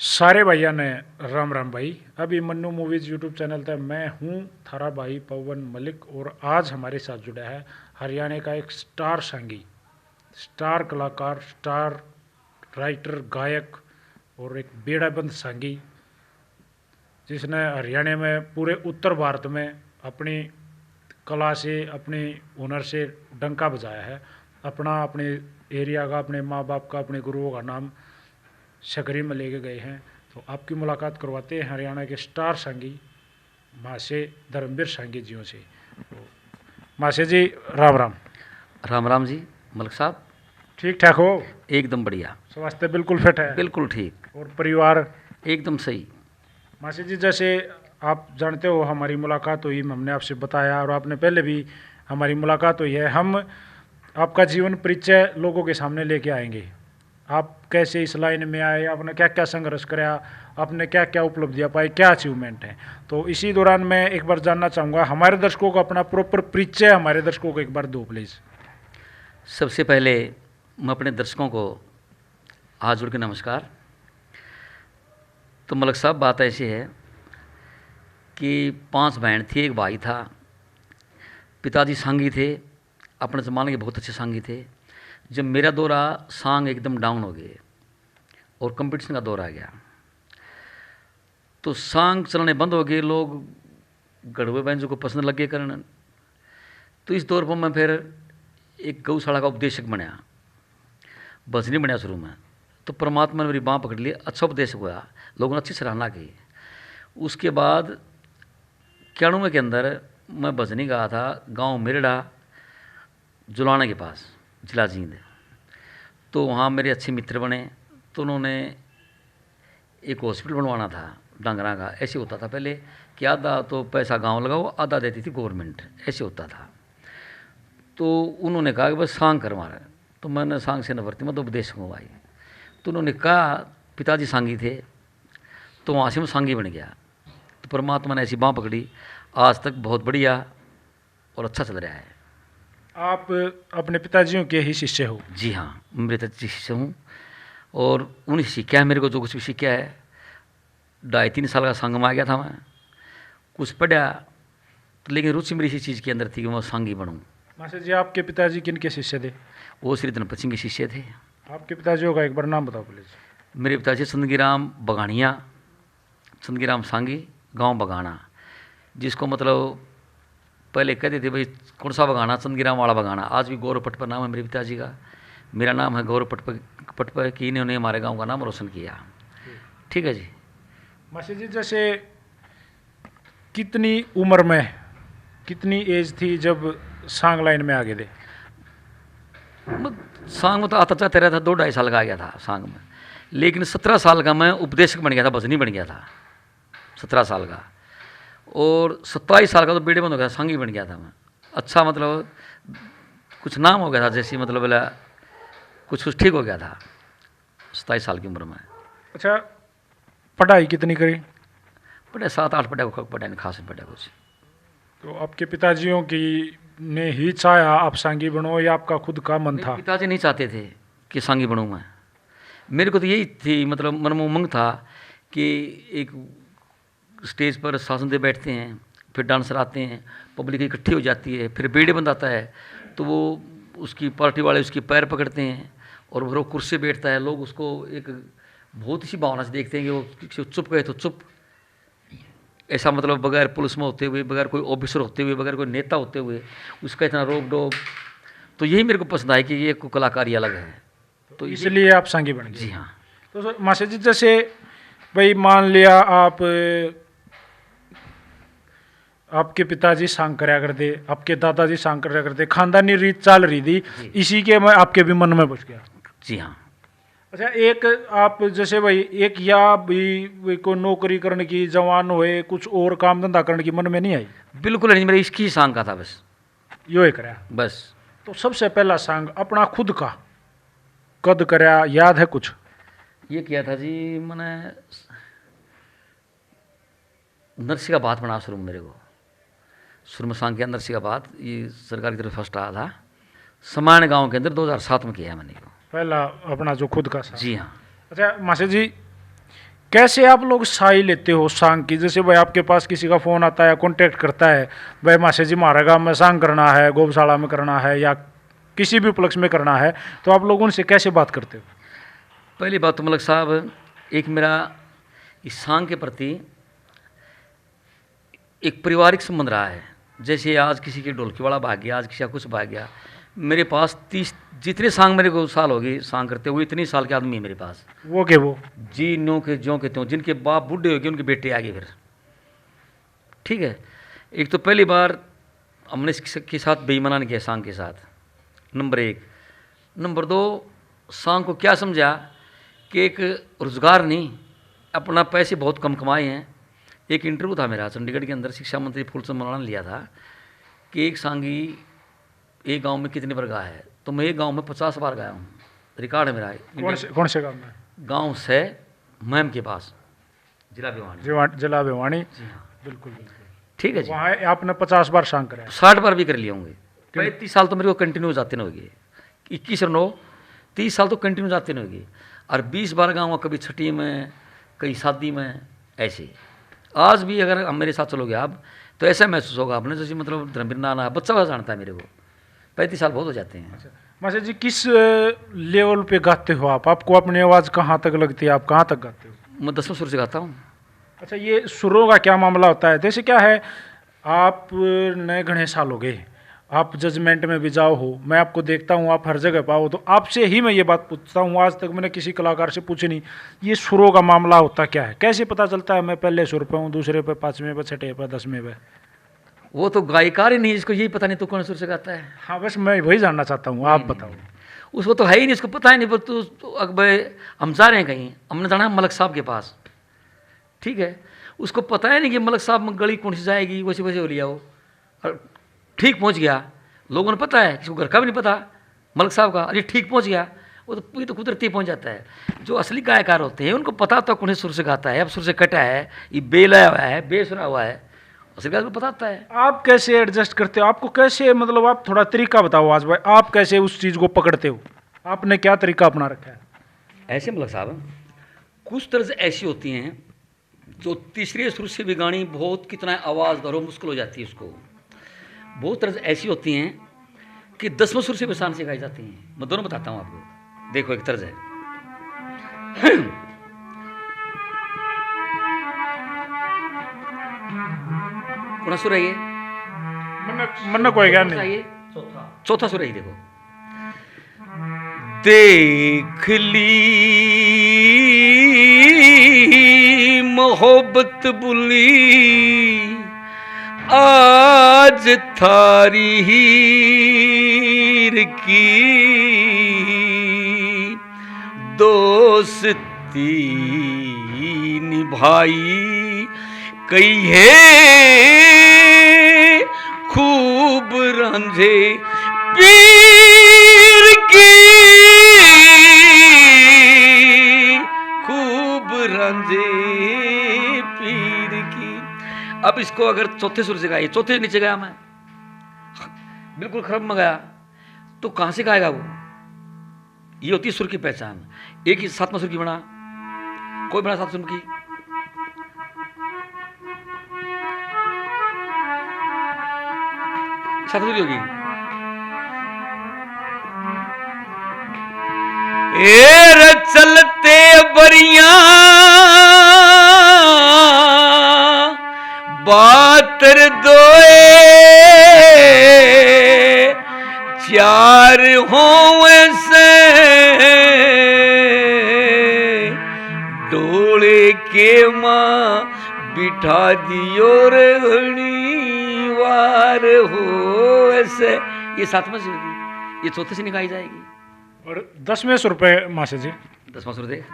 सारे भैया ने राम राम भाई। अभी मन्नू मूवीज यूट्यूब चैनल पे मैं हूँ थारा भाई पवन मलिक, और आज हमारे साथ जुड़ा है हरियाणा का एक स्टार संगी, स्टार कलाकार, स्टार राइटर, गायक और एक बेड़ाबंद संगी, जिसने हरियाणा में पूरे उत्तर भारत में अपनी कला से, अपने हुनर से डंका बजाया है। अपने एरिया का, अपने माँ बाप का, अपने गुरुओं का नाम शकरी में लेके गए हैं। तो आपकी मुलाकात करवाते हैं हरियाणा के स्टार संगी मासे धर्मवीर संगी जियों से। तो मासे जी राम राम। राम राम जी मलिक साहब। ठीक ठाक हो? एकदम बढ़िया। स्वास्थ्य बिल्कुल फिट है? बिल्कुल ठीक। और परिवार? एकदम सही। मासे जी, जैसे आप जानते हो हमारी मुलाकात हुई, हमने आपसे बताया और आपने पहले भी हमारी मुलाकात हुई है। हम आपका जीवन परिचय लोगों के सामने लेके आएंगे। आप कैसे इस लाइन में आए, आपने क्या क्या संघर्ष कराया, आपने क्या क्या उपलब्धियां पाई, क्या अचीवमेंट है। तो इसी दौरान मैं एक बार जानना चाहूँगा, हमारे दर्शकों को अपना प्रॉपर परिचय हमारे दर्शकों को एक बार दो प्लीज़। सबसे पहले मैं अपने दर्शकों को हाथ जोड़ के नमस्कार। तो मलिक साहब, बात ऐसी है कि 5 बहन थी, एक भाई था। पिताजी सांगी थे, अपने ज़माने के बहुत अच्छे सांगी थे। जब मेरा दौर आया, सांग एकदम डाउन हो गए और कंपटीशन का दौर आ गया, तो सांग चलने बंद हो गए। लोग गढ़वे बैंजों को पसंद लगे करने। तो इस दौर पर मैं फिर एक गौशाला का उपदेशक बनया, भजनी बनया शुरू में। तो परमात्मा ने मेरी बाँह पकड़ ली, अच्छा उपदेशक हुआ, लोगों ने अच्छी सराहना की। उसके बाद 91 के अंदर मैं भजनी गाया था गांव मिरड़ा, जुलाना के पास, जिला जींद। तो वहाँ मेरे अच्छे मित्र बने। तो उन्होंने एक हॉस्पिटल बनवाना था डांगरा का। ऐसे होता था पहले कि आधा तो पैसा गांव लगाओ, आधा देती थी गवर्नमेंट, ऐसे होता था। तो उन्होंने कहा कि बस सांग करवा रहे। तो मैंने सांग से नफरती, मतलब उपदेश हूँ भाई। तो उन्होंने कहा, पिताजी सांगी थे, तो वहाँ से मैं सांगी बन गया। तो परमात्मा ने ऐसी बाँह पकड़ी, आज तक बहुत बढ़िया और अच्छा चल रहा है। आप अपने पिताजियों के ही शिष्य हो? जी हाँ, मैं पिताजी शिष्य हूँ और उन्हीं से सीखा है मेरे को जो कुछ भी सीखा है। 2.5-3 साल का संग में आ गया था मैं, कुछ पढ़ा, तो लेकिन रुचि मेरी इसी चीज़ के अंदर थी कि मैं सांगी बनूँ। मास्टर जी, आपके पिताजी किन के शिष्य थे? वो श्री धनपत सिंह के शिष्य थे। आपके पिताजियों का एक बार नाम बताओ प्लीज़। मेरे पिताजी चंदगीराम बगानिया, चंदगीराम सांगी, गांव बगाना, जिसको मतलब पहले कहते थे भाई कौन सा बगाना, चंदगीराम वाला बगाना। आज भी गौरव पटपर नाम है मेरे पिताजी का, मेरा नाम है गौरव पटपर की। इन्होंने हमारे गांव का नाम रोशन किया। ठीक है जी। मास्टर जी, जैसे कितनी उम्र में, कितनी एज थी जब सांग लाइन में आ गए थे? सांग में तो आता जाता रहता, 2-2.5 साल का आ गया था सांग में। लेकिन 17 साल का मैं उपदेशक बन गया था, भजनी बन गया था 17 साल का। और 27 साल का तो बेड़े बंद हो गया था, सांगी बन गया था मैं। अच्छा, मतलब कुछ नाम हो गया था, जैसे मतलब बोला कुछ कुछ ठीक हो गया था 27 साल की उम्र में। अच्छा, पढ़ाई कितनी करी? पढ़े 7-8 पढ़े, पढ़े नहीं खास, नहीं पढ़े कुछ। तो आपके पिताजियों की ने ही चाहा आप सांगी बनो, या आपका खुद का मन था? पिताजी नहीं चाहते थे कि सांगी बनूँ मैं। मेरे को तो यही थी, मतलब मन में उमंग था कि एक स्टेज पर शासन दे बैठते हैं, फिर डांसर आते हैं, पब्लिक इकट्ठी हो जाती है, फिर बेड़े बंद आता है, तो वो उसकी पार्टी वाले उसकी पैर पकड़ते हैं और वो कुर्सी से बैठता है। लोग उसको एक बहुत सी भावना से देखते हैं कि वो चुप गए तो चुप, ऐसा मतलब बगैर पुलिस में होते हुए, बगैर कोई ऑफिसर होते हुए, बगैर कोई नेता होते हुए उसका इतना रोक डोक। तो यही मेरे को पसंद आया कि ये कलाकारी अलग है। तो इसलिए आप सांगी बन गए? जी हाँ। तो मास्टर जी, जैसे भाई मान लिया आप, आपके पिताजी सांग कराया करते, आपके दादाजी सांग कराया करते, खानदानी रीत चाल रही थी, इसी के मैं आपके भी मन में बच गया। जी हाँ। अच्छा, एक आप जैसे भाई एक या भी को नौकरी करने की, जवान हुए कुछ और काम धंधा करने की मन में नहीं आई? बिल्कुल नहीं, मेरे इसकी सांग का था बस, यो ही कराया बस। तो सबसे पहला सांग अपना खुद का कद कराया, याद है कुछ? ये किया था जी मैंने, नरसी का बात बना शुरू में, मेरे को शुरू में सांग किया नरसी का बात। ये सरकार की तरफ फर्स्ट आया था समान गांव के अंदर, 2007 में किया है मैंने को पहला अपना जो खुद का सांग। जी हाँ। अच्छा मास्टर जी, कैसे आप लोग साई लेते हो सांग की? जैसे भाई आपके पास किसी का फोन आता है, कांटेक्ट करता है, भाई मासे जी हमारा गाँव में सांग करना है, गौशाला में करना है या किसी भी उपलक्ष्य में करना है, तो आप लोग उनसे कैसे बात करते हो? पहली बात तो मलक साहब, एक मेरा इस सांग के प्रति एक पारिवारिक संबंध रहा है। जैसे आज किसी के ढोलकी वाला भाग गया, आज किसी का कुछ भाग गया, मेरे पास 30 जितने सांग मेरे को साल हो गए सांग करते हुए, इतनी साल के आदमी है मेरे पास। वो के वो जी नो के ज्यों के त्यों, जिनके बाप बूढ़े हो गए उनके बेटे आगे फिर। ठीक है, एक तो पहली बार हमने इसके साथ बेईमानी किया सांग के साथ, नंबर 1। नंबर 2, सांग को क्या समझा कि एक रोज़गार नहीं, अपना पैसे बहुत कम कमाए हैं। एक इंटरव्यू था मेरा चंडीगढ़ के अंदर, शिक्षा मंत्री फूलचंद मौलाना ने लिया था कि एक सांगी एक गांव में कितनी बार गाया है, तो मैं एक गांव में 50 बार गाया हूँ, रिकॉर्ड है मेरा। कौन से गाँव में? गांव से मैम के पास, जिला भिवानी। जिला भिवानी। जी हाँ, बिल्कुल बिल्कुल। ठीक है जी। वहाँ आपने 50 बार सांग करा है? 60 बार भी कर लिए होंगे। 35 साल तो मेरे को कंटिन्यू जाते न होगी, 21 और 9 30 साल तो कंटिन्यू जाते न होगी। और 20 बार गाँव, कभी छठी में, कहीं शादी में, ऐसे। आज भी अगर हम मेरे साथ चलोगे आप, तो ऐसा महसूस होगा आपने जैसे मतलब धर्मवीर नाना बच्चा वाला जानता है मेरे को। 35 साल बहुत हो जाते हैं। अच्छा मास्टर जी, किस लेवल पे गाते हो आप? आपको अपनी आवाज़ कहाँ तक लगती है? आप कहाँ तक गाते हो? मैं 10वें सुर से गाता हूँ। अच्छा, ये सुरों का क्या मामला होता है? जैसे क्या है, आप नए घने साल हो गए, आप जजमेंट में भी जाओ हो, मैं आपको देखता हूँ, आप हर जगह पाओ, तो आपसे ही मैं ये बात पूछता हूँ। आज तक मैंने किसी कलाकार से पूछी नहीं, ये सुरों का मामला होता क्या है? कैसे पता चलता है मैं पहले सुर पे हूँ, दूसरे पे, 5वें पे, 6वें पे, 10वें पे? वो तो गायकार ही नहीं, इसको यही पता नहीं तो कौन सुर से गाता है। हाँ, बस मैं वही जानना चाहता हूँ, आप बताओ। उसको तो है ही नहीं, उसको पता ही नहीं। पर तो अकबर हम जा रहे हैं कहीं, हमने जाना है मलक साहब के पास, ठीक है, उसको पता है नहीं कि मलक साहब में गली कौन सी जाएगी, वैसे वैसे हो लिया वो, और ठीक पहुंच गया। लोगों ने पता है, किसी को घर का भी नहीं पता मलक साहब का, अरे ठीक पहुंच गया, वो तो ये तो कुदरती पहुंच जाता है। जो असली गायकार होते हैं उनको पता होता है कौन से सुर से गाता है, अब सुर से कटा है, ये बेलाया हुआ है, बेसुरा हुआ है, असली गायक को पता होता है। आप कैसे एडजस्ट करते हो? आपको कैसे, मतलब आप थोड़ा तरीका बताओ आज भाई, आप कैसे उस चीज़ को पकड़ते हो? आपने क्या तरीका अपना रखा है? ऐसे मलक साहब, कुछ तर्ज ऐसी होती हैं जो तीसरे सुर से भी गानी बहुत कितना आवाज़ धरो मुश्किल हो जाती है उसको। बहुत तर्ज ऐसी होती हैं कि 10वें सुर से भी आसान से गाई जाती हैं। मैं दोनों बताता हूँ आपको। देखो, एक तर्ज है कौन सुर है ये? मन कोई ज्ञान नहीं। चौथा सुर है ये, देखो। देख ली मोहब्बत बुली आज थारी हीर की, दोस्ती निभाई कई है खूब रंझे पीर की, खूब रंझे पीर की। अब इसको अगर चौथे सुर से गाए, चौथे से नीचे गया मैं, बिल्कुल खरब में गया, तो कहां से गाएगा वो? ये होती है सुर की पहचान। एक ही 7वां सुर की बना, कोई बना 7 सुर की, सतगुरु होगी। एर चलते बरिया बातर दोए चार होवे से डोले के माँ बिठा दियो रे घड़ी वार हो ऐसे। ये 7वां सुर होगी, ये चौथे से निकाली जाएगी। और 10वें सुर पे मास्टर जी? 10वां सुर देख,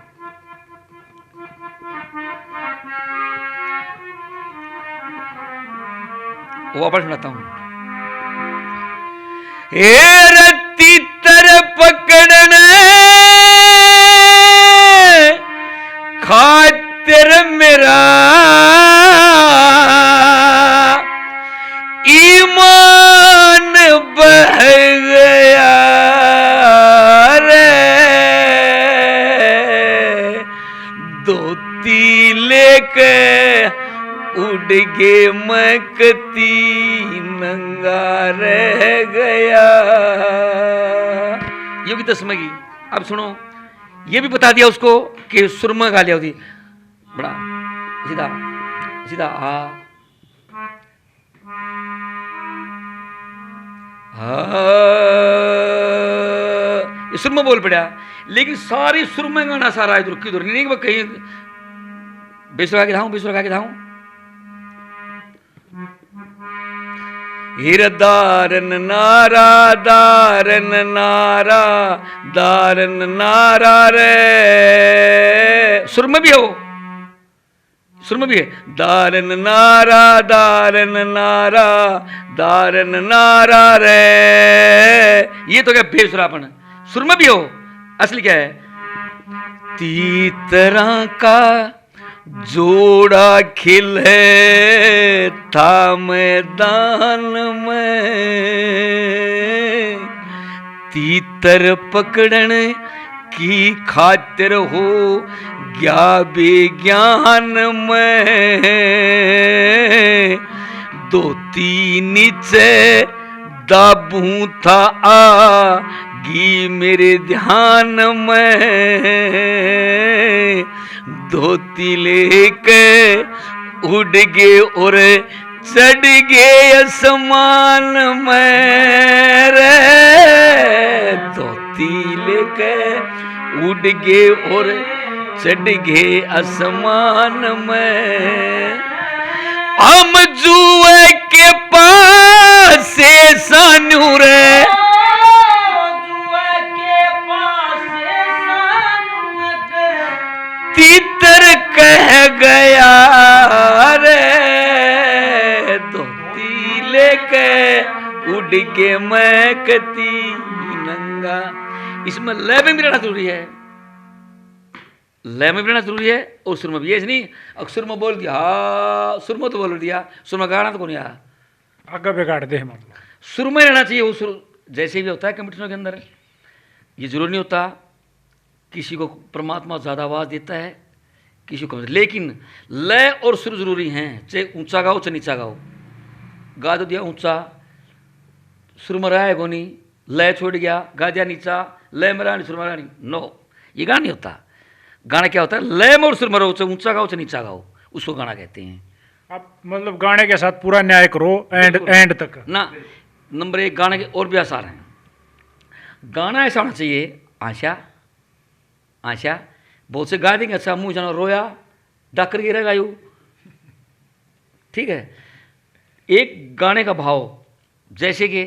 वो वापस सुनाता हूं। ए रत्ती तर पकड़ने खातिर मेरा ईमान बह गया रे, दो धोती लेके उड़ गे मैं कती नंगा रह गया। ये भी 10 में की। अब सुनो, ये भी बता दिया उसको कि सुरमा गा लिया होती। बड़ा सीधा सीधा ये सुरमा बोल पड़ा, लेकिन सारी सुरमा गाना सारा इधर किधर नहीं कि कहीं बेसुरा गा के धाऊं, बेसुरा गा के धाऊं। हिरदारन नारा दारन नारा दारन नारा रे, सुरमा भी हो, सुरमा भी है। दारन नारा दारन नारा दारन नारा रे, ये तो क्या बेसुरापन। सुरमा भी हो, असली क्या है? तीतरा का जोड़ा खिले था मैदान में, तीतर पकड़न की खातिर हो गया विज्ञान में, धोती नीचे दाबू था आगी मेरे ध्यान में, धोती लेके उड़ गए और चढ़ गए आसमान में रे, धोती लेके उड़ गए और चढ़ गए आसमान में। हम जुए के पास से सानू रे, तीतर कह गया रे, धोती लेके उड़ के मैं कती नंगा। इसमें लय में भी रहना जरूरी है, लय में भी रहना जरूरी है और सुर में भी। ये नहीं अब सुर में बोल दिया, हाँ सुर में तो बोल दिया, सुर में गाना तो कौन आया, आगे बिगाड़ दे हम। सुर में रहना चाहिए वो सुर। जैसे भी होता है कंपटीशन के अंदर, ये जरूरी नहीं होता किसी को परमात्मा ज़्यादा आवाज़ देता है, किसी को, लेकिन लय और सुर जरूरी हैं। चाहे ऊंचा गाओ चाहे नीचा गाओ, गा तो दिया ऊंचा, सुर में रहा है गोनी, लय छोड़ गया गा दिया नीचा, लय में रहा नहीं सुर में रहा नहीं, नो, ये गाना नहीं होता। गाना क्या होता है? लय में और सुर में रहो, चाहे ऊंचा गाओ चाहे नीचा गाओ, उसको गाना कहते हैं। आप मतलब गाने के साथ पूरा न्याय करो एंड तक ना। नंबर 1 गाने के और भी आसार हैं। गाना ऐसा होना चाहिए, आशा आशा बहुत से गा देंगे, अच्छा मुंह जाना रोया डकर गिरेगा यू, ठीक है। एक गाने का भाव, जैसे कि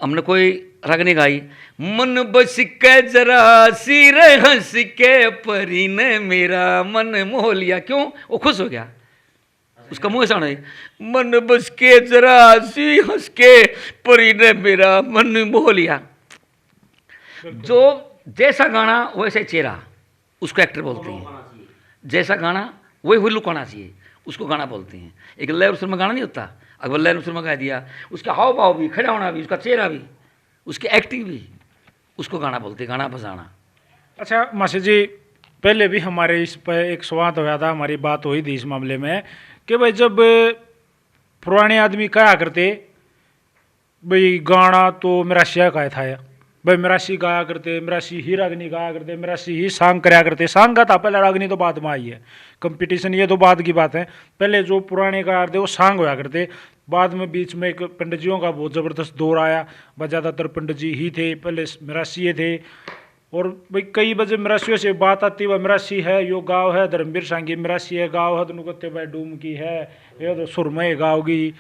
हमने कोई रागनी गाई, मन बस के जरा सिर हंस के परी ने मेरा मन मोह लिया, क्यों? वो खुश हो गया, उसका मुंह ऐसा नहीं, मन बस के जरा सी हंस के परी ने मेरा मन मोह लिया। जो जैसा गाना वैसे चेहरा, उसको एक्टर बोलते हैं। जैसा गाना वही लुक आना चाहिए, उसको गाना बोलते हैं। एक लय और सुर में गाना नहीं होता, अगर लय और सुर में गा दिया, उसका हाव भाव भी, खड़ा होना भी, उसका चेहरा भी, उसकी एक्टिंग भी, उसको गाना बोलते हैं, गाना बजाना। अच्छा मास्टर जी, पहले भी हमारे इस पर एक संवाद होया था, हमारी बात हुई थी इस मामले में कि भाई जब पुराने आदमी कहा करते भाई गाना तो मिरासिया का था, भाई मिरासी गाया करते, मिरासी ही रागनी गाया करते, मिरासी ही सांग कराया करते। सांग का था पहले, रागनी तो बाद में आई है, कंपटीशन ये तो बाद की बात है। पहले जो पुराने गाया करते वो सांग होया करते, बाद में बीच में एक पंडित जियों का बहुत ज़बरदस्त दौर आया, वह ज़्यादातर पंडित जी ही थे, पहले मिरासी थे। और भाई कई बजे मिरासियों से बात आती, वह मिरासी है, यो गाँव है धर्मवीर सांगी मिरासी है गाँव है, तो कहते भाई डूम की है, ये तो सुरमय गाओगी।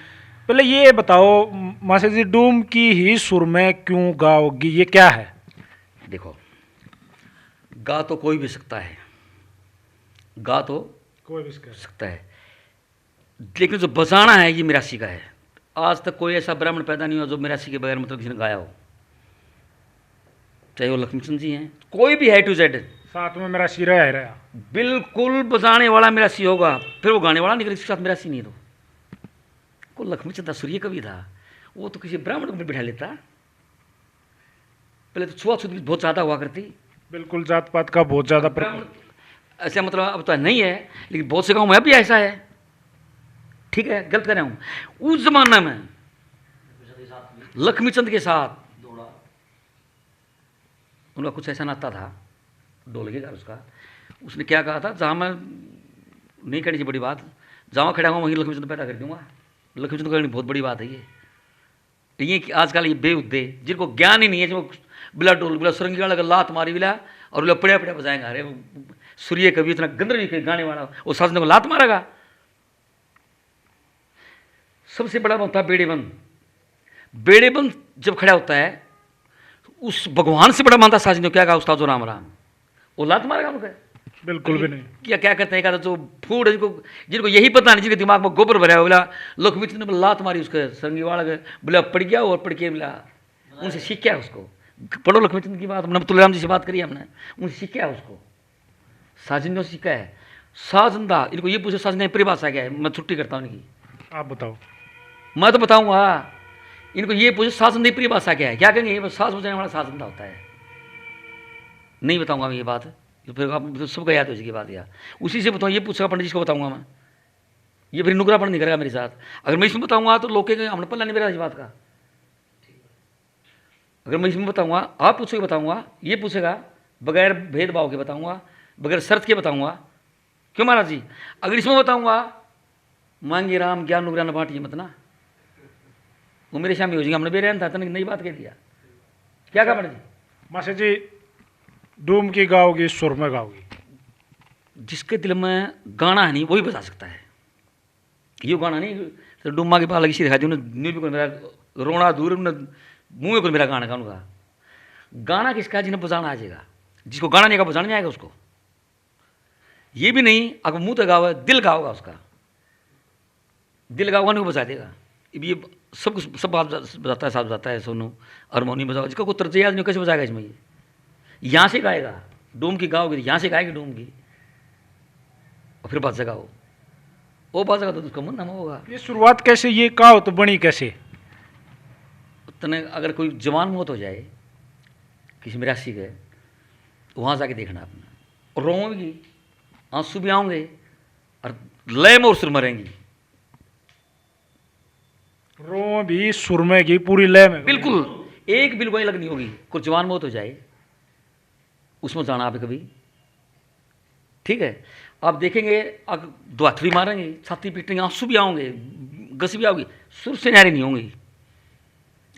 पहले ये बताओ मास्टर जी, डूम की ही सुरमय क्यों गाओगी, ये क्या है? देखो, गा तो कोई भी सकता है, गा तो कोई भी सकता है, लेकिन जो बजाना है ये मिरासी का है। आज तक कोई ऐसा ब्राह्मण पैदा नहीं हुआ जो मिरासी के बगैर मतलब किसी ने गाया हो, चाहे वो लक्ष्मीचंद जी हैं, कोई भी है टू जेड साथ में मिरासी रहा, बिल्कुल बजाने वाला मिरासी होगा, फिर वो गाने वाला निकले, इसके साथ मिरासी नहीं। तो को लक्ष्मीचंद सूर्य कवि था, वो तो किसी ब्राह्मण को बिठा लेता। पहले तो छुआछूत बहुत ज़्यादा हुआ करती, बिल्कुल जात पात का बहुत ज़्यादा ब्राह्मण ऐसा मतलब अब तो नहीं है, लेकिन बहुत से गाँव में अभी ऐसा है। ठीक है, गलत कर रहा हूँ। उस जमाने में लक्ष्मीचंद के साथ उनका कुछ ऐसा नाता था, ढोलकी का उसका। उसने क्या कहा था, जहाँ मैं नहीं करनी चाहिए बड़ी बात, जहाँ खड़ा हुआ वहीं लक्ष्मीचंद पैदा कर दूंगा। लक्ष्मीचंद करनी बहुत बड़ी बात है ये कि आजकल ये बेउद्दे जिनको ज्ञान ही नहीं है, जो बिला ढोल बिला सुरंगी वाला का लात मारी बिला और बिला पड़िया पड़िया बजाएंगे। अरे सूर्य कभी इतना गंदर नहीं गाने वाला वो साजने को लात मारेगा। सबसे बड़ा होता है बेड़ेबंद। बेड़ेबंद जब खड़ा होता है उस भगवान से बड़ा मानता साजने को। क्या कहा उस्ताद राम राम, वो लात मारेगा उनको? बिल्कुल भी नहीं। क्या करते हैं, जो फूड जिनको यही पता नहीं, जिनके दिमाग में गोबर भरा बोला लक्ष्मीचंद ने लात मारी उसके संगी वाला के, बोला पड़ गया और पड़ के बोला उनसे सीख क्या उसको। पढ़ो लक्ष्मीचंद की बात, हमने तुलराम जी से बात करी हमने, उनसे सीख क्या उसको, साजिंदों से सीखा है। साजिंदा इनको ये पूछो साजिंदा परिभाषा क्या है, मैं छुट्टी करता हूँ इनकी। आप बताओ। मैं तो बताऊँगा इनको, ये पूछो साजिंदा परिभाषा क्या है, क्या कहेंगे ये सास बजाने वाला साजिंदा होता है। नहीं बताऊँगा मैं ये बात, तो फिर आप सबको याद हो जाएगी बात। यार उसी से बताऊँ, ये पूछेगा पंडित जी को बताऊँगा मैं, ये फिर नुकरापन नहीं करेगा मेरे साथ। अगर मैं इसमें बताऊँगा तो लोग कहेंगे हमने पल्ला नहीं मेरा इस बात का। अगर मैं इसमें बताऊँगा, आप पूछोगे बताऊँगा, ये पूछेगा बगैर भेदभाव के बताऊँगा, बगैर शर्त के बताऊँगा। क्यों महाराज जी? अगर इसमें बताऊँगा मांगे राम ज्ञान नुकरा न बांटिए मत ना, वो मेरे सामने हो जाएगा। हमने बेरहन था तने नई बात कह दिया। क्या कहा पंडित जी? मास्टर जी डूम की गाओगी सुर में गाओगी? जिसके दिल में गाना है नहीं वही बजा सकता है। ये गाना नहीं तो डूमा के पास लगी सी दिखा दी उन्हें, न्यू भी मेरा रोना दूर उन्हें मुँह में को मेरा गाना का उनका। गाना किसका है? जिन्हें बजाना आ जाएगा। जिसको गाना नहीं आएगा बजाना नहीं आएगा उसको। ये भी नहीं अगर मुँह तो गाओ दिल गाओगा उसका, दिल गाओगा नहीं वो बजा देगा। ये सब कुछ सब बात बजाता है, साथ बजाता है, सोनू हारमोनियम बजाओ, जिसका कोई तर्ज याद नहीं कैसे बजाएगा इसमें। ये यहाँ से गाएगा, डूम की गाओगे यहाँ से गाएगी डूम की, और फिर बात जगाओ वो बात जगा तो उसका मन नाम होगा। ये शुरुआत कैसे, ये कहो तो बनी कैसे? तने अगर कोई जवान मौत हो जाए किसी मिरासी के, वहाँ जाके देखना आपने, और रोएंगी, आंसू भी आएंगे और लय में और सुर मरेंगी। रो भी सुर में की पूरी लय में, बिल्कुल एक बिल्कुल अलग नहीं होगी। कोई जवान मौत हो जाए उसमें जाना आप कभी, ठीक है? आप देखेंगे द्वाथड़ी मारेंगे, छाती पीटेंगे, आंसू भी आओगे, गस भी आओगी, सुर से न्यारी नहीं होंगी,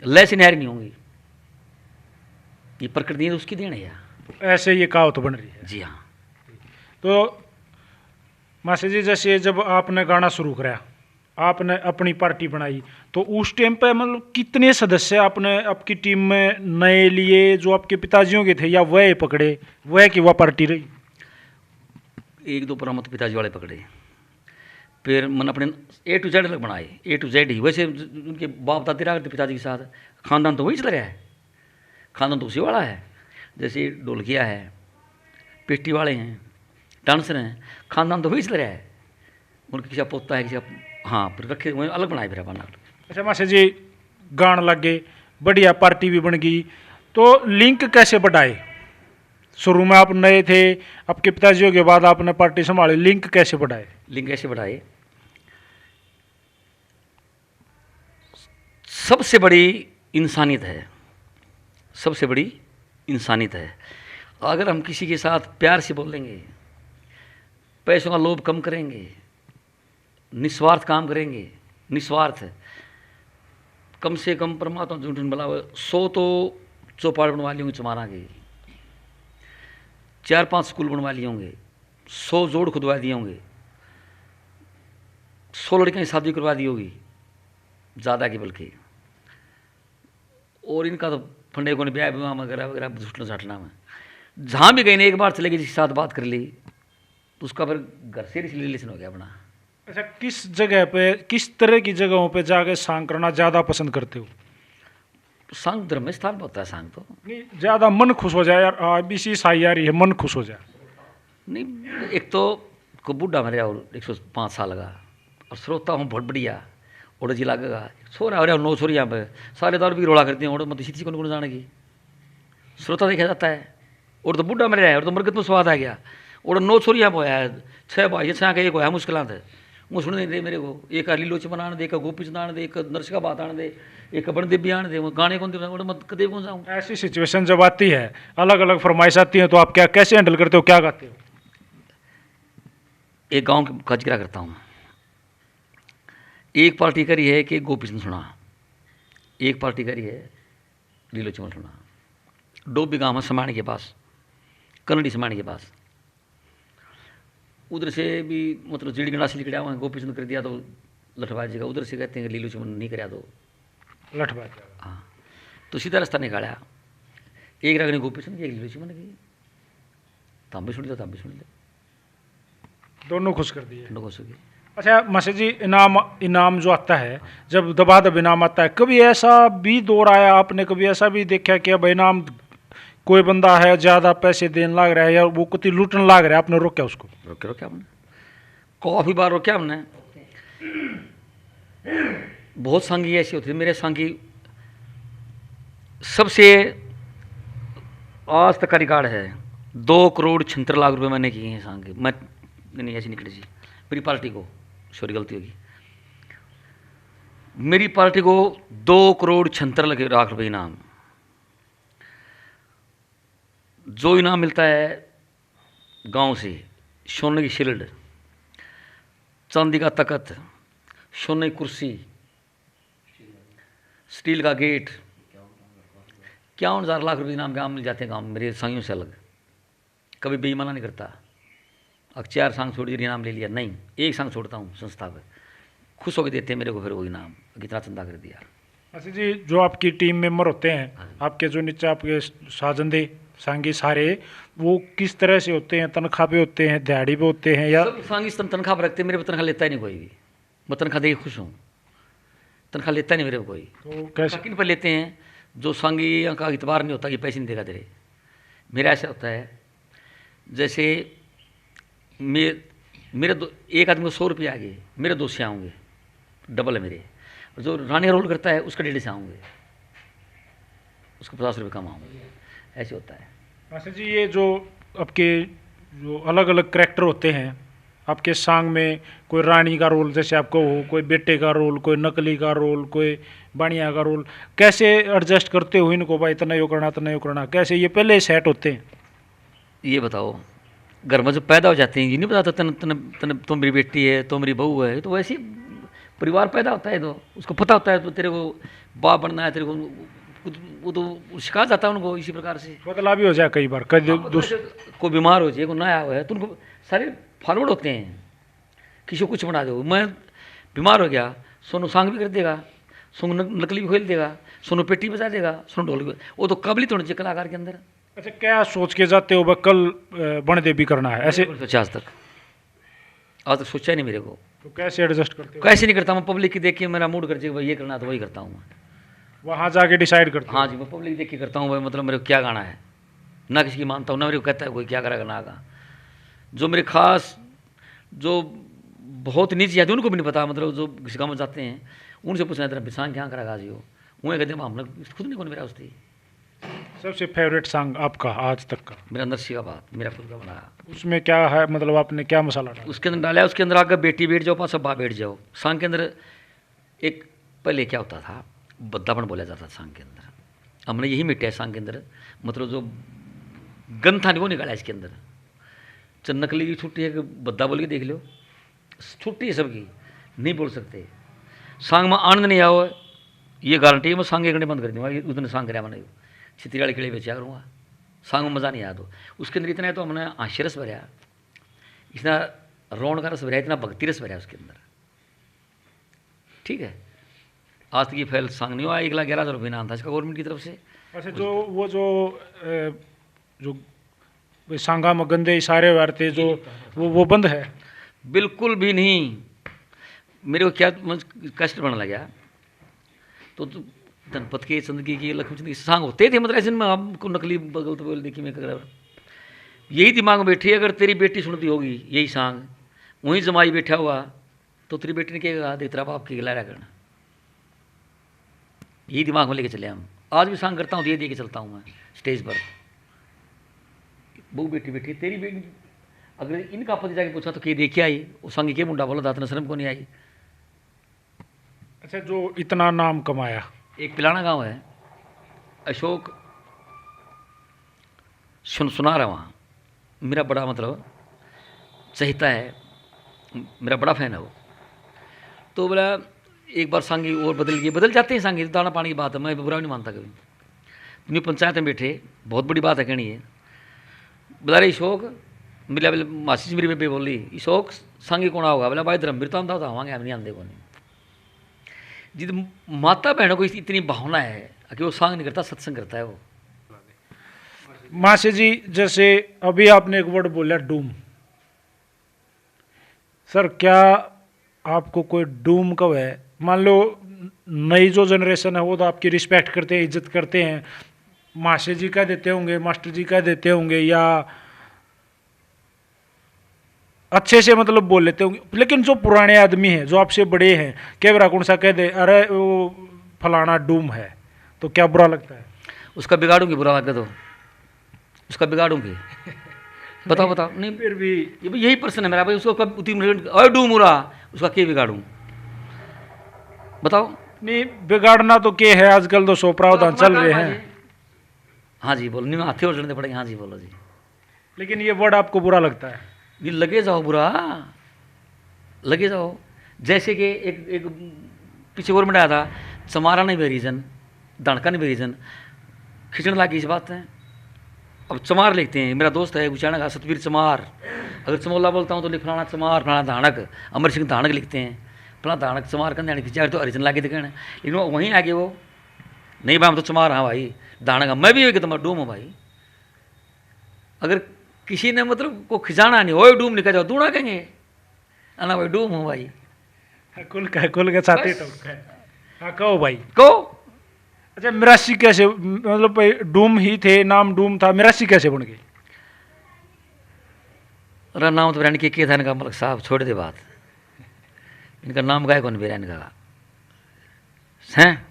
लय से न्यारी नहीं होंगी। ये प्रकृति उसकी देन है यार। ऐसे ये कहावत बन रही है। जी हाँ। तो मास्टर जी जैसे जब आपने गाना शुरू कराया, आपने अपनी पार्टी बनाई, तो उस टाइम पे मतलब कितने सदस्य आपने आपकी टीम में नए लिए जो आपके पिताजियों के थे, या वह पकड़े वह कि वह पार्टी रही? एक दो परामत पिताजी वाले पकड़े, फिर मैंने अपने A to Z अलग बनाए। A to Z ही वैसे उनके बाप दादी रहा करते पिताजी के साथ, खानदान तो वही चल रहा है, खानदान तो उसी वाला है। जैसे ढोलकिया है, पेटी वाले हैं, डांसर हैं, खानदान तो वही चल रहा है। उनके किसी का पोता है, किसी का, हाँ फिर रखे वही अलग बनाए फिर अपना। अच्छा मास्टर जी गान लग गए, बढ़िया पार्टी भी बन गई, तो लिंक कैसे बढ़ाए? शुरू में आप नए थे, आपके पिताजियों के बाद आपने पार्टी संभाली, लिंक कैसे बढ़ाए? लिंक कैसे बढ़ाए? सबसे बड़ी इंसानियत है, सबसे बड़ी इंसानियत है। अगर हम किसी के साथ प्यार से बोलेंगे, पैसों का लोभ कम करेंगे, निस्वार्थ काम करेंगे, निस्वार्थ कम से कम परमात्मा झूठ बोला 100 तो चौपाट बनवा ली होंगी चमारा की, 4-5 स्कूल बनवा लिए होंगे, 100 जोड़ खुदवा दिए होंगे, 100 लड़कियों की शादी करवा दी होगी, ज़्यादा की बल्कि। और इनका तो फंडे को ब्याह विवाह वगैरह वगैरह झूठना झाटना में जहाँ भी गई ना, एक बार चले गई जिसके साथ बात कर ली तो उसका फिर घर से रिलेशन हो गया अपना। अच्छा किस जगह पे, किस तरह की जगहों पे जाके सांग करना ज़्यादा पसंद करते हो? सांग धर्म स्थान में होता है सांग तो नहीं, ज़्यादा मन खुश हो जाए यार, बीसी साई आ रही है, मन खुश हो जाए। नहीं, एक तो को बूढ़ा मेरे और 105 साल का, और श्रोता हूँ बहुत बढ़िया, और जी लगेगा छोरा हो रहा 9 छोरी यहाँ पे सारे दारू भी रोड़ा करती हैं, और मतलब सीधी को जाने की श्रोता देखा जाता है। और तो बूढ़ा मेरे है, और तो मरकत में स्वाद आ गया, और 9 छोरियाँ बोया है, 6 भाई 6 के एक होया मुश्किलात है। वो सुन नहीं दे मेरे को, एक लीलो चमन आने दे, एक गोपी चंद आने दे, एक नरसिका बात आने दे, एक बन देवी आने दे, वो गाने कौन दे मत कदे कौन जाऊँ। ऐसी सिचुएशन जब आती है, अलग अलग फरमाइश आती है, तो आप क्या कैसे हैंडल करते हो, क्या गाते हो? एक गांव का जिक्र करता हूँ। एक पार्टी करी है कि गोपी चंद सुना, एक पार्टी करी है लीलो चमन सुना। डोबी गाँव है समाने के पास, कन्नड़ी समाने के पास। उधर से भी मतलब चिड़ी गंडासी लिखड़ा हुआ गोपी चंद कर दिया तो लठबाज जी का, उधर से कहते हैं कि लीलो चमन नहीं कराया तो लठबाज। हाँ, तो सीधा रास्ता निकाला। एक रागनी गोपी चंद की, एक लीलो चमन की। तब भी सुन लो, तब भी सुन लो, दोनों खुश कर दिए। दोनों खुश हो गए। अच्छा मास्टर जी, इनाम इनाम जो आता है, जब दबादब इनाम आता है, कभी ऐसा भी दौर आया आपने, कभी ऐसा भी देखा कि अब इनाम कोई बंदा है ज़्यादा पैसे देने लग रहा है या वो कुछ लूटने लग रहा है, आपने रोका उसको? रोके रोके हमने, काफ़ी बार रोके हमने। बहुत सांगी ऐसी होती थी मेरे सांगी। सबसे आज तक का रिकॉर्ड है, 2,76,00,000 मैंने किए हैं सांगी। मैं नहीं ऐसी निकली जी मेरी पार्टी को, सॉरी गलती होगी, मेरी पार्टी को 2,76,00,000 इनाम। जो इनाम मिलता है गांव से, सोने की शील्ड, चांदी का तख्त, सोने की कुर्सी, स्टील का गेट, 51,000 लाख रुपए इनाम के आम मिल जाते हैं गाँव में मेरे संगियों से अलग। कभी बेईमाना नहीं करता, अब 4 सांग छोड़ दिए इनाम ले लिया, नहीं, एक सांग छोड़ता हूँ संस्था पर, खुश होकर देते हैं मेरे को फिर वो इनाम, कितना चंदा कर दिया। अच्छा जी, जो आपकी टीम मेंबर होते हैं, आपके जो नीचे आपके साजंदे सांगी सारे, वो किस तरह से होते हैं? तनख्वाह पे होते हैं, दिहाड़ी पे होते हैं, या सब सांगी तनख्वाह पर रखते हैं, मेरे पर तनख्वाह लेता ही नहीं कोई भी। मैं तनख्वाह दे के खुश हूँ, तनख्वाह लेता नहीं मेरे को कोई। तो कैसे? किन पर लेते हैं? जो सांगी का इतबार नहीं होता कि पैसे नहीं देगा तेरे। मेरा ऐसा होता है जैसे मेरे एक आदमी को 100 रुपये आ गए, मेरे 2 से आऊँगे, डबल है मेरे। और जो रानी रोल करता है उसका 1.5 से आऊँगे, उसको 50 रुपये कम आऊँगे, ऐसे होता है। अच्छा जी, ये जो आपके जो अलग अलग करैक्टर होते हैं आपके सांग में, कोई रानी का रोल जैसे आपको हो, कोई बेटे का रोल, कोई नकली का रोल, कोई बाणिया का रोल, कैसे एडजस्ट करते हो इनको? भाई इतना यो करना, इतना यो करना, कैसे ये पहले सेट होते हैं? ये बताओ, घर में जो पैदा हो जाते हैं, ये नहीं बताता तन तन तन तुम मेरी बेटी है, तुम मेरी बहू है, तो वैसे ही परिवार पैदा होता है, तो उसको पता होता है तो तेरे को बाप बनना है, तेरे को वो तो सिखा जाता है उनको इसी प्रकार से। बदला भी हो जाए कई बार, कभी कोई बीमार हो जाए, कोई नया हुआ है, तो उनको सारे फॉरवर्ड होते हैं, किसी को कुछ बना दो। मैं बीमार हो गया, सोनू सांग भी कर देगा, सोनू नकली भी खेल देगा, सोनू पेटी बजा देगा, सोनू ढोल भी, वो तो काबिलियत होनी चाहिए कलाकार के अंदर। अच्छा, क्या सोच के जाते हो भाई कल बन देवी करना है ऐसे? सोचा आज तक सोचा ही नहीं मेरे को। तो कैसे एडजस्ट करते हो? कैसे नहीं करता, मैं पब्लिक की देख के मेरा मूड कर भाई ये करना है तो वही करता हूँ मैं। वहाँ जाके डिसाइड करते हो? हाँ जी, मैं पब्लिक देख के करता हूँ भाई, मतलब मेरे को क्या गाना है, ना किसी की मानता हूँ, ना मेरे को कहता है कोई क्या करेगा ना का। जो मेरे खास जो बहुत निजी है उनको भी नहीं पता, मतलब जो किसी काम में जाते हैं उनसे पूछना तेरा बिसांग क्या करेगा आज यो, वहीं कहते हैं हमने खुद नहीं कौन मेरा उसकी। सबसे फेवरेट सॉन्ग आपका आज तक का? मेरा अंदर सी का बात, मेरा खुद का बनाया। उसमें क्या है, मतलब आपने क्या मसाला डाला? उसके अंदर डाला है, उसके अंदर आकर बेटी बैठ जाओ, पास सब बाप बैठ जाओ। सांग के अंदर एक पहले क्या होता था, बद्दापन बोला जाता था सांग के अंदर, हमने यही मिटाया सांग के अंदर, मतलब जो गन था नहीं वो निकाला इसके अंदर। चल नकली की छुट्टी है कि बद्दा बोल के देख लो, छुट्टी है सबकी, नहीं बोल सकते। सांग में आनंद नहीं आओ, ये गारंटी है। मैं सांग एक घंटे बंद कर दूँगा, उसने सांग कराया मैंने छित्री वाले खिले बेचा करूँगा, सांग में मज़ा नहीं आया। तो उसके अंदर इतना है तो हमने हास्य रस भरा, इतना रोण का रस भरा, इतना भक्ति रस भरा उसके अंदर, ठीक है। आज तक ये फैल सांग नहीं हुआ, 1,11,000 रुपये इनाम था इसका गवर्नमेंट की तरफ से। अच्छा, जो वो जो सांगा में गंदे इशारे वारते जो वो बंद है? बिल्कुल भी नहीं, मेरे को क्या कष्ट बनने लगा। तो धनपत के चंदगी की लक्ष्मी सांग होते थे, मतलब ऐसे में आपको नकली बगल तो बोल देखी मैं कर, यही दिमाग में बैठी, अगर तेरी बेटी सुनती होगी यही सांग, वहीं जमाई बैठा हुआ, तो तेरी बेटी ने कहेगा देख तेरा बाप की गिलाया करना, यही दिमाग में लेके चले हम। आज भी सांग करता हूँ, ये दे के चलता हूँ मैं स्टेज पर। बहू बेटी बैठी, तेरी बेटी अगर इनका पति जाके पूछा तो के देखिए आई, वो संग के मुंडा बोला दात न शर्म को नहीं आई। अच्छा, जो इतना नाम कमाया। एक पिलाना गांव है, अशोक सुनार है वहाँ, मेरा बड़ा मतलब चहिता है, मेरा बड़ा फैन है वो। तो बोला एक बार सांगी और बदल जाते हैं सांगी, दाना पानी की बात है, मैं बुरा नहीं मानता कभी। न्यू पंचायत में बैठे, बहुत बड़ी बात है कहनी है। बोला रे अशोक, मिला बोले मासी जी मेरी बेबे बोली अशोक सांगी कौन आओगा, बोला भाई धर्मवीर तो आंदा आवांगे, हम नहीं आंदे को नहीं। जिद माता बहनों को इतनी भावना है कि वो सांग नहीं करता, सत्संग करता है वो। मासी जी, जैसे अभी आपने एक वर्ड बोला डूम, सर क्या आपको कोई डूम कब है? मान लो नई जो जनरेशन है वो तो आपकी रिस्पेक्ट करते हैं, इज्जत करते हैं, मासी जी कह देते होंगे, मास्टर जी कह देते होंगे, या अच्छे से मतलब बोल लेते होंगे, लेकिन जो पुराने आदमी हैं, जो आपसे बड़े हैं, कैमरा कौन सा कह दे अरे वो फलाना डूम है, तो क्या बुरा लगता है? उसका बिगाड़ूंगी, बुरा लगे तो उसका बिगाड़ूंगी। बताओ बताओ, नहीं फिर भी यही प्रश्न है मेरा भाई, उसको कब उती डूम उड़ा, उसका क्या बिगाड़ूं बताओ। नहीं बिगाड़ना तो क्या है, आजकल तो सौ प्रावधान चल रहे हैं। हाँ जी बोलो, नहीं हाथे उड़ने पड़ेंगे। हाँ जी बोलो जी। लेकिन ये वर्ड आपको बुरा लगता है? ये लगे जाओ बुरा, लगे जाओ। जैसे कि एक पीछे गवर्नमेंट आया था, चमारा नहीं बे रीजन, दड़का नहीं बे रीजन, खिंचने लगी इस बात है। अब चमार लिखते हैं, मेरा दोस्त है उचाना का सतवीर चमार, अगर चमोला बोलता हूँ तो लिख फलाना चमार, फलाना धानक, अमर सिंह धानक लिखते हैं, फलाना धानक चमार कर यानी खिंचा तो हरिजन लाके दिखे। लेकिन वहीं आगे वो नहीं भाई हम तो चमार, हाँ भाई धानक, मैं भी कि तुम्हारा डूम हूँ भाई। अगर किसी ने मतलब को खिंचाना नहीं, ओए डूम लिखा जाओ, दूना कहेंगे ना भाई डूम हूँ भाई, कुल के साथ ही टोक है। हाँ कहो भाई को। अच्छा, मिरासी कैसे, मतलब भाई डूम ही थे, नाम डूम था, मिरासी कैसे बन गए? अरे नाम तो बिरानी के था इनका, मलक साहब छोड़ दे बात, इनका नाम गाय कौन बिरानी का हैं,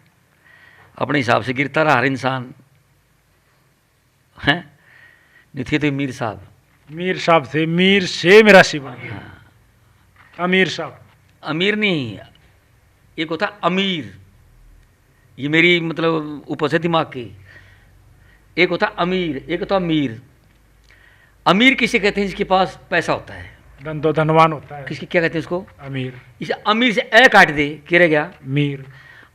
अपने हिसाब से गिरता रहा हर इंसान हैं। नहीं थे तो मीर साहब, मीर साहब थे, मीर से मिरासी बन गए। अमीर साहब, अमीर नहीं, एक होता अमीर, ये मेरी मतलब ऊपर से दिमाग की, एक होता अमीर, एक होता अमीर। अमीर किसे कहते हैं? जिसके पास पैसा होता है, धन तो धनवान होता है। किसकी क्या कहते हैं इसको? अमीर। इसे अमीर से ए काट दे क्या रह गया? मीर।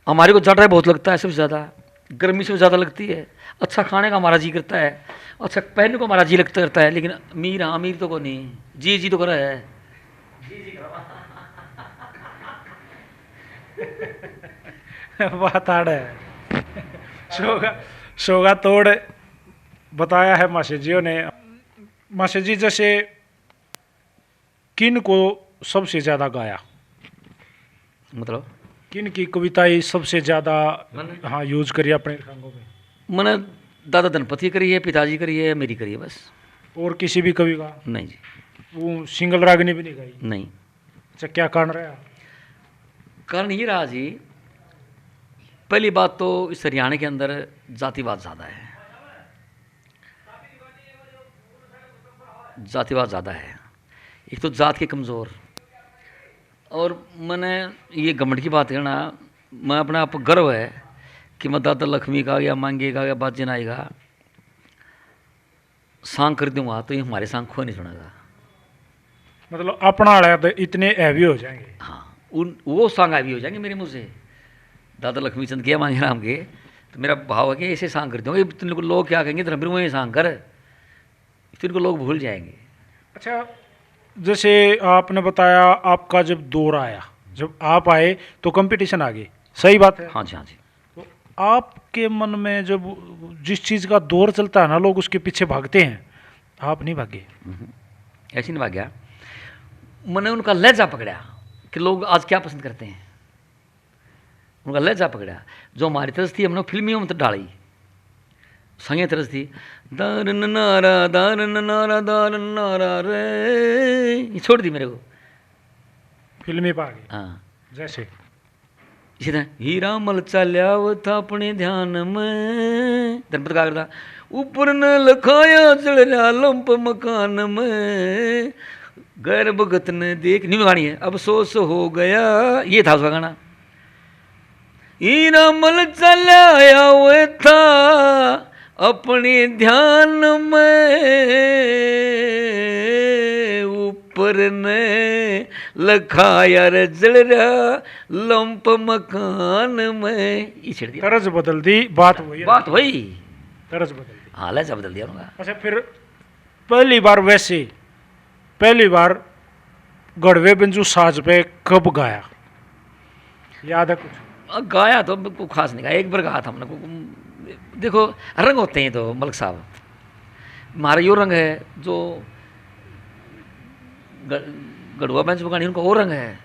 हमारे को जड़ बहुत लगता है, सबसे ज़्यादा गर्मी से ज़्यादा लगती है, अच्छा खाने का हमारा जी करता है, अच्छा पहनने को हमारा जी लगता करता है, लेकिन अमीर, हाँ अमीर तो को नहीं, जी जी तो कर रहा है। बात आड़ है। शोगा तोड़ बताया है मासी जियों ने। मासी जी, जैसे किन को सबसे ज़्यादा गाया, मतलब किन की कविताएं सबसे ज़्यादा हाँ यूज करी अपने रंगों में? मैंने दादा धनपति करी है, पिताजी करी है, मेरी करी है बस। और किसी भी कवि का? नहीं जी, वो सिंगल रागनी भी नहीं गाई? नहीं। अच्छा, क्या कारण रहा? कारण ये रहा जी, पहली बात तो इस हरियाणा के अंदर जातिवाद ज़्यादा है, जातिवाद ज़्यादा है। एक तो जात के कमज़ोर, और मैंने ये घमंड की बात है ना, मैं अपने आप गर्व है कि मैं दादा लक्ष्मी का या मांगेगा या बात जनाएगा सांग कर दूंगा तो ये हमारे सांग खो नहीं सुनेगा। मतलब अपना आया तो इतने हैवी हो जाएंगे। हाँ, उन वो सांग हैवी हो जाएंगे मेरे मुँह से। दादा लक्ष्मी चंद के मांगे राम के, तो मेरा भाव है कि ऐसे सांग कर दूंगा, तुम लोग क्या कहेंगे, धर्मवीर वही सांग कर, फिर को लोग भूल जाएंगे। अच्छा, जैसे आपने बताया आपका जब दौर आया, जब आप आए तो कंपटीशन आ गई, सही बात है? हाँ जी, हाँ जी। तो आपके मन में जब जिस चीज़ का दौर चलता है ना, लोग उसके पीछे भागते हैं, आप नहीं भागे? ऐसे नहीं भाग गया, मैंने उनका लहजा पकड़ा कि लोग आज क्या पसंद करते हैं, उनका लहजा पकड़ा। जो हमारी तरस थी हमने फिल्मियों में तो डाली, संगे तरस थी, दारन नारा दारन नारा दारन नारा रे, ये छोड़ दी मेरे को, फिल्मी पा गए। हाँ। जैसे इसी तरह हीरा मल चाल्या वो था अपने ध्यान में, धनपत का करता ऊपर न लखाया चढ़ रहा लंप मकान में, गैर भगत ने देख, नहीं गानी है, अफसोस हो गया, ये था उसका गाना। ईरामल चला हुए था अपने ध्यान में, ऊपर ने लखाया रे जल रहा लंप मकान में, ये छिड़ दिया, तरज बदल दी, बात वही, बात वही, तरज बदल दी। हाँ लहजा बदल दिया उनका। अच्छा, फिर पहली बार गढ़वे बिंजू साज पे कब गाया, याद है कुछ? गाया तो को खास नहीं गाया, एक बार गाया था हमने को। देखो रंग होते हैं तो मलिक साहब, हमारा यो रंग है जो गढ़वा बेंच गानी, उनका वो रंग है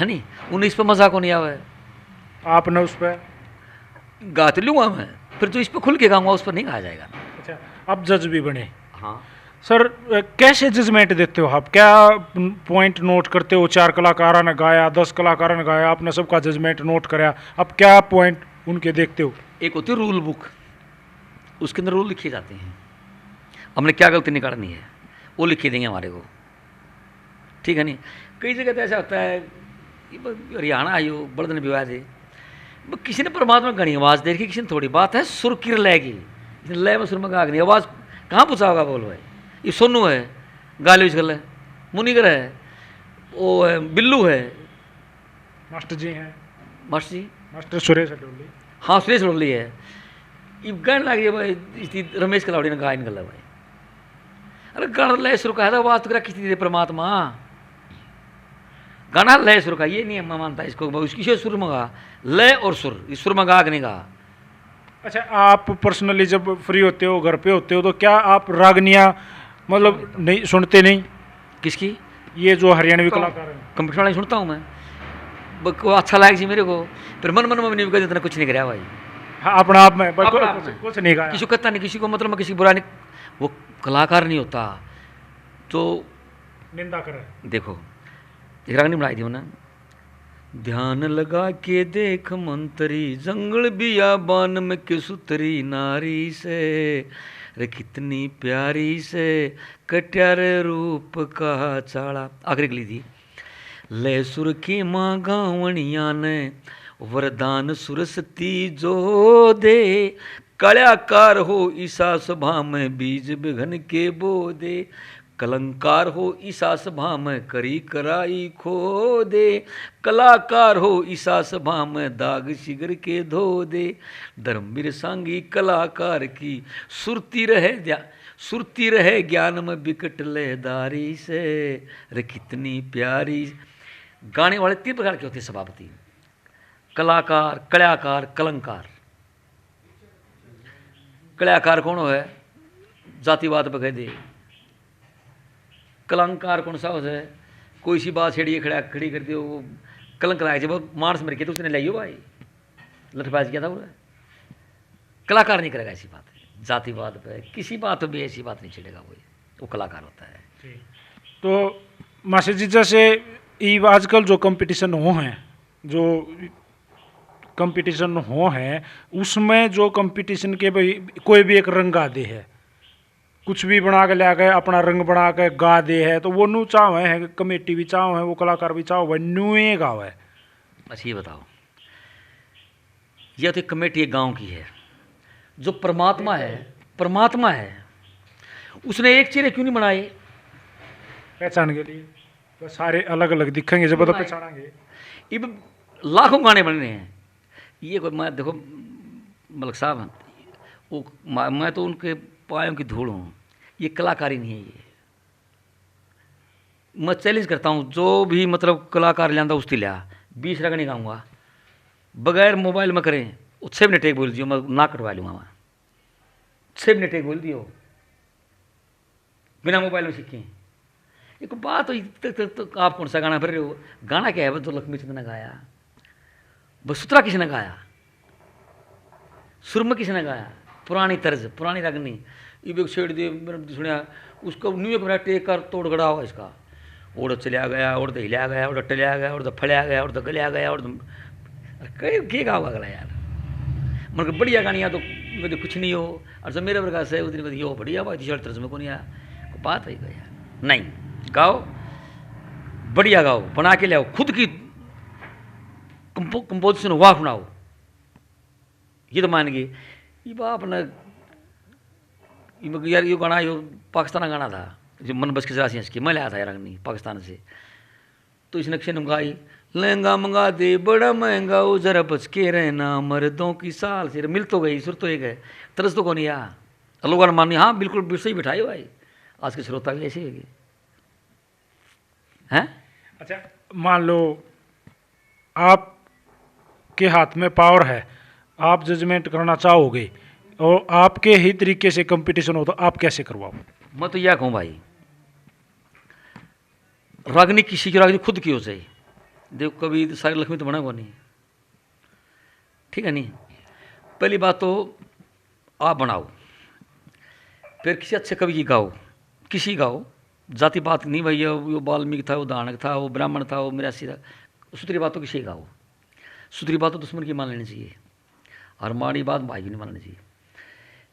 नहीं, उन्हें इस पर मजाक नहीं आवा है। आपने उस पर गा तो लूँगा मैं, फिर जो इस पर खुल के गाऊंगा उस पर नहीं गाया जाएगा। अच्छा, अब जज भी बने। हाँ सर, कैसे जजमेंट देते हो आप, क्या पॉइंट नोट करते हो? 4 कलाकारों ने गाया, 10 कलाकारों ने गाया, आपने सबका जजमेंट नोट कराया, अब क्या पॉइंट उनके देखते हो? एक होती है रूल बुक, उसके अंदर रूल लिखे जाते हैं, हमने क्या गलती निकालनी है वो लिखे देंगे हमारे को, ठीक है नहीं। कई जगह तो ऐसा होता है, हरियाणा आई हो बड़े दिन विवाह थे, किसी ने परमात्मा घनी आवाज़ दे रखी, किसी ने थोड़ी, बात है सुर की लय की, लय में सुर में गा नहीं, आवाज़ कहाँ पूछा होगा बोल भाई, ये सोनू है गाली उछल है, मुनिगर है, वो है बिल्लू है, मास्टर जी हैं, मास्टर जी, मास्टर सुरेश अडोली, हाँ सुरेश रोली है, ये गाने लग गए भाई, इसी रमेश कलावड़ी ने गाय निकल भाई, अरे गाना लय सुर का है, बात करा किसी दे परमात्मा, गाना लय सुर का, ये नहीं मैं मानता इसको, उसकी सुर में गा, लय और सुर, इस सुर में गा नहीं गा। अच्छा, आप पर्सनली जब फ्री होते हो, घर पे होते हो, तो क्या आप रागनियाँ मतलब नहीं सुनते? नहीं, किसकी? ये जो हरियाणवी कलाकार हैं, कंप्यूटर वाला सुनता हूँ मैं, को अच्छा लगा जी मेरे को, फिर मन मन में नहीं कहते, इतना कुछ नहीं कराया भाई। हाँ, अपना आप में अपना आप में। कुछ नहीं गाया, किसी को कहता नहीं, किसी को मतलब मैं किसी बुरा नहीं, वो कलाकार नहीं होता तो निंदा करे। देखो एक रागनी बनाई थी उन्होंने, ध्यान लगा के देख मंतरी, जंगल बियाबान में के सुतरी नारी से, रे कितनी प्यारी से कट्यारे रूप का चाड़ा, आखिरी गली थी। ले सुर की माँ गावणिया ने वरदान सुरसती जो दे, कलाकार हो ईसा सभा में बीज बिघन के बो दे, कलंकार हो ईसा सभा में करी कराई खो दे, कलाकार हो ईसा सभा में दाग शिगर के धो दे, धर्मवीर सांगी कलाकार की सुरती रहे ज्ञान में बिकट लहदारी से, रे कितनी प्यारी। गाने वाले 3 प्रकार के होते हैं सभापति, कलाकार, कलाकार, कलंकार। कलाकार कौन है? जातिवाद पर कह दे। कलंकार कौन सा है? कोई सी बात छेड़िए खड़ी कर दियो, वो कलंक लाए जब मानस मर के तो उसने लाइयो भाई, लठबाज किया था वो। कलाकार नहीं करेगा ऐसी बात, जातिवाद पे किसी बात भी ऐसी बात नहीं छेड़ेगा, वो कलाकार होता है। तो मास्टर जी, जैसे ये आजकल जो कंपटीशन हो हैं उसमें जो कंपटीशन के भाई कोई भी एक रंग गा दे है, कुछ भी बना के ले गए, अपना रंग बना के गा दे है, तो वो नू चाव है, कमेटी भी चाव है, वो कलाकार भी चाव है, नुए गाव है। अच्छा ये बताओ, यह तो कमेटी एक गांव की है, जो परमात्मा है उसने एक चेहरे क्यों नहीं बनाए? पहचान के लिए, तो सारे अलग अलग दिखेंगे जब तो पहचानेंगे। ये लाखों गाने बनने हैं, ये कोई मैं देखो मलिक साहब, वो मैं तो उनके पायों की धूल हूँ, ये कलाकारी नहीं है। ये मैं चैलेंज करता हूँ, जो भी मतलब कलाकार लिया उसकी लिया 20 रगनी गाऊंगा बगैर मोबाइल में करें, वो 6 मिनट एक बोल दियो, मैं ना कटवा लूँगा, मैं 6 मिनट एक बोल दियो बिना मोबाइल में सीखें। एक बात तो आप कौन सा गाना भर रहे हो? गाना क्या है? बस जो लक्ष्मी चंद ने गाया, बसुतरा किसने गाया, सुरमा किसने गाया, पुरानी तर्ज, पुरानी रागनी, ये भी छेड़ दिए सुनिया उसको न्यू मेरा टेक कर तोड़ गड़ा हुआ इसका, ओढ़ चलिया गया, ओढ़ हिलिया गया, ओढ़ टलिया गया, ओढ़ फलिया गया, ओढ़ गलिया गया, ओढ़ कई के गाओ अगला यार। मतलब बढ़िया गानियाँ तो मैं कुछ नहीं हो। और जब मेरे प्रकार से उस दिन ये हो बढ़िया भाई टी शर्ट तरस में को नहीं आया, बात है यार, नहीं गाओ, बढ़िया गाओ, बना के ले आओ, खुद की कंपोजिशन वाह बनाओ, ये तो मान गए। ये बाप ने यार ये गाना यो पाकिस्तान का गाना था जो मन बस के राशि इसकी मैं लाया था यार नहीं पाकिस्तान से। तो इस नक्शे ने गाई, लहंगा मंगा दे बड़ा महंगा हो जरा बच के रहना मर्दों की साल से। मिल तो गई, सुर तो एक है, तरस तो कौन यार। लोगों ने मानी हाँ बिल्कुल सही बिठाई भाई, आज के श्रोता भी ऐसे होगी हैं। अच्छा मान लो आपके हाथ में पावर है, आप जजमेंट करना चाहोगे और आपके ही तरीके से कंपटीशन हो तो आप कैसे करवाओ? मैं तो यह कहूँ भाई, रागनी किसी की रागनी खुद की हो जाए। देखो कभी सारी लक्ष्मी तो बना को नहीं, ठीक है नहीं। पहली बात तो आप बनाओ, फिर किसी अच्छे कवि की गाओ, किसी गाओ, जाति बात नहीं भाई वो वाल्मीकि था, वो दानक था, वो ब्राह्मण था, वो मिरासी था, सुथरी बात तो किसी गाओ। सुथरी बात तो दुश्मन की मान लेनी चाहिए और माड़ी बात भाई की नहीं माननी चाहिए।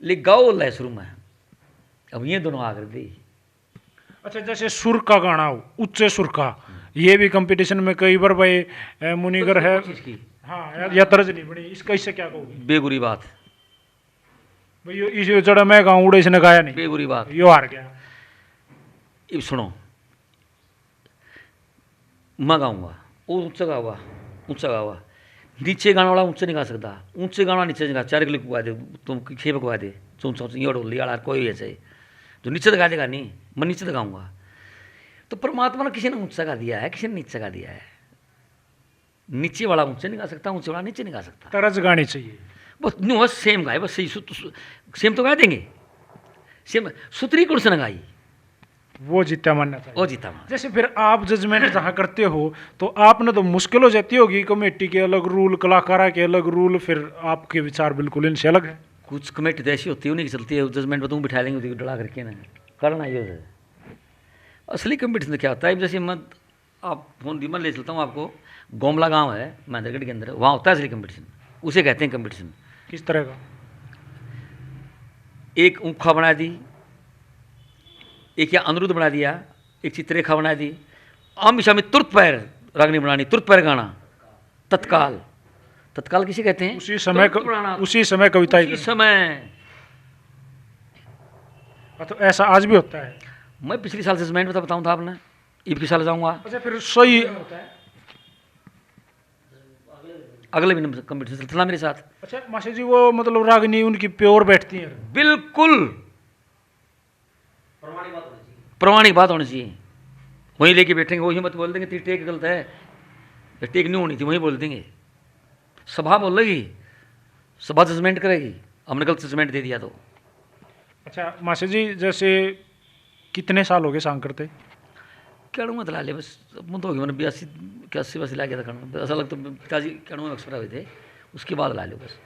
लेकिन गाओ लय शुरू में, अब ये दोनों आकर दी। अच्छा जैसे सुर का गाना हो, उच्च सुर का, ये भी कंपटीशन में कई बार भाई मुनिगर है की हाँ या तर्ज नहीं बनी, इसका इससे क्या कहोगे? बेगुरी बात, भाई इस जड़ा मैं गाऊं उड़े इसने गाया नहीं, बेगुरी बात, यो हार गया। अब सुनो, मैं गाऊंगा वो ऊंचा गावा, ऊंचा गावा, नीचे गाने वाला ऊंचे नहीं गा सकता, ऊंचे गाना नीचे नहीं गा, 4 किलो गवा दे तुम 6 गवा दे, ऊंचा ऊंचा ये डोली वाला कोई ऐसे जो नीचे तो गा देगा नहीं, मैं नीचे तो गाऊंगा। तो परमात्मा ने किसी ने ऊंचा गा दिया है, किसी ने नीचे गा दिया है। नीचे वाला ऊंचे नहीं गा सकता, ऊंचे वाला नीचे नहीं गा सकता, तर्ज गानी चाहिए बस नो बस सेम गाए, बस सही सेम तो गा देंगे, सेम सुतरी कुल से न गाई, वो जीता मानना चाहिए। वो जीता मान। जैसे फिर आप जजमेंट जहाँ करते हो तो आपने तो मुश्किल हो जाती होगी, कमेटी के अलग रूल, कलाकारा के अलग रूल, फिर आपके विचार बिल्कुल इनसे अलग है। कुछ कमेटी तो ऐसी होती है, उन्हीं की चलती है, जजमेंट में तुम बिठा लेंगे डरा करके ना करना ये है। असली कंपटीशन क्या होता है, जैसे मैं आप फोन दी मैं ले चलता हूँ आपको, गोमला गांव है महेंद्रगढ़ के अंदर, वहाँ होता है असली कंपटीशन, उसे कहते हैं कंपटीशन। किस तरह का? एक ऊँखा बना दी, एक या अनिरुद्ध बना दिया, एक चित्ररेखा बना दी, आमिशा में तुरंत पैर रागनी बनानी, तुरंत पैर गाना, तत्काल। तत्काल किसे कहते हैं? उसी समय तुरंत बनाना, उसी समय कविता उसी समय। तो ऐसा आज भी होता है? मैं पिछले साल जजमेंट में बताऊँ था आपने, इब के साल जाऊँगा। अच्छा फिर सही अगले महीने कंपटीशन चलता मेरे साथ। अच्छा मासी जी वो मतलब रागनी उनकी प्योर बैठती है? बिल्कुल प्रमाणिक बात होनी चाहिए, वहीं लेके बैठेंगे, वही मत बोल देंगे तेरी टेक गलत है, या टेक नहीं होनी थी, वहीं बोल देंगे। सभा बोलेगी, सभा जजमेंट करेगी, हमने गलत जजमेंट दे दिया तो। अच्छा मासी जी जैसे कितने साल हो गए सांग करते? कैणु में ला लिया बस, मुँह तो हो गया मैंने 82 81 ला गया था कैणु में, ऐसा लगता पिताजी कैणु में एक्सपायर हुए थे, उसके बाद ला लिया बस।